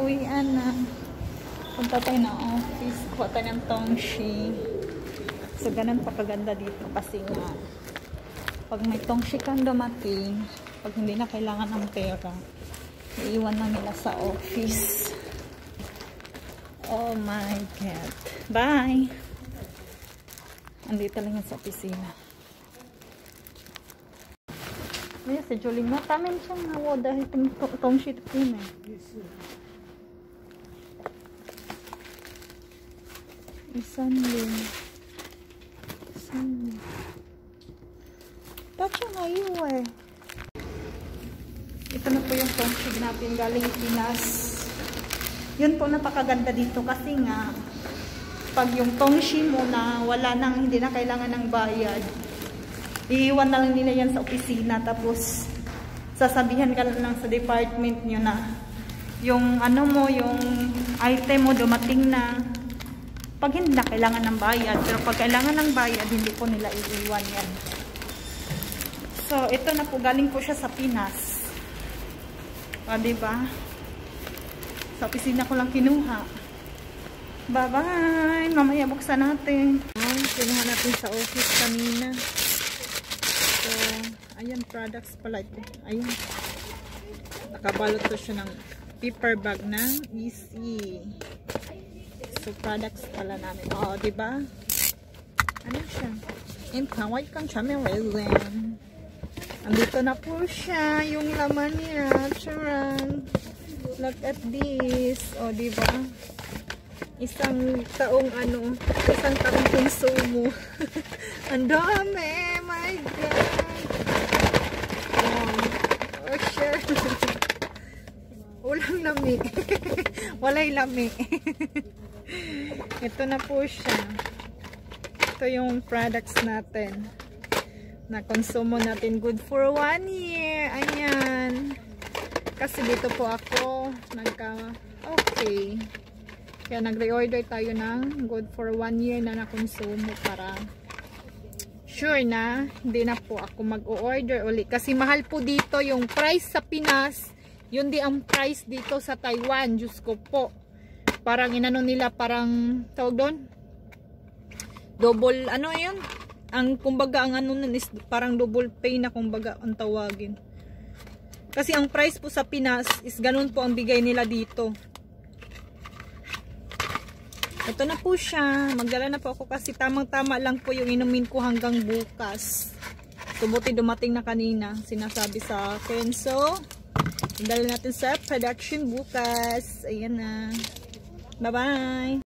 Uwian na. Punta tayo na office. Kuha tayo ng tongshi. So, ganun pa kaganda dito kasi nga pag may tongshi kang dumating, pag hindi na kailangan ng pera, iiwan na nila sa office. Oh my God. Bye! Andito lang yan sa opisina. May si Jolene mo. Tamin siyang nawo dahil tongshi ito yun eh. Isanlin. Tacho ngayon eh. Ito na po yung tongshi natin galing Pinas. Yun po napakaganda dito kasi nga pag yung tongshi mo na wala nang, hindi na kailangan ng bayad, iiwan na lang nila yan sa opisina, tapos sasabihan ka lang sa department nyo na yung ano mo, yung item mo dumating na. Pag hindi na kailangan ng bayad, pero pag kailangan ng bayad, hindi po nila iiwan yan. So, ito na po, galing po siya sa Pinas. O, diba? Sa opisina ko lang kinuha. Bye-bye! Mamaya buksan natin. Kinuha natin sa office kanina. So, ayan, products pala ito. Ayan. Nakabalot ko siya ng paper bag ng Easy. So, products pala namin. Oo, diba? Ano siya? Empaway kang chamerezen. Andito na po siya. Yung laman niya. Charan. Look at this. O, diba? Isang taong konsumo. Ang dami. My God. Oh, sure. Walang lami. Walay lami. Ito na po siya. Ito yung products natin na konsumo natin. Good for 1 year. Ayan. Kasi dito po ako okay. Kaya nag-reorder tayo ng good for 1 year na nakonsumo para sure na hindi na po ako mag-order ulit. Kasi mahal po dito yung price sa Pinas. Yun di ang price dito sa Taiwan. Diyos ko po. Parang inano nila, parang tawag doon? Double, ano yun? Ang kumbaga, ang ano nun is parang double pay na kumbaga ang tawagin. Kasi ang price po sa Pinas is ganun po ang bigay nila dito. Ito na po siya. Magdala na po ako kasi tamang-tama lang po yung inumin ko hanggang bukas. So, buti dumating na kanina. Sinasabi sa akin. So, dala natin sa production bukas. Ayan na. Bye-bye!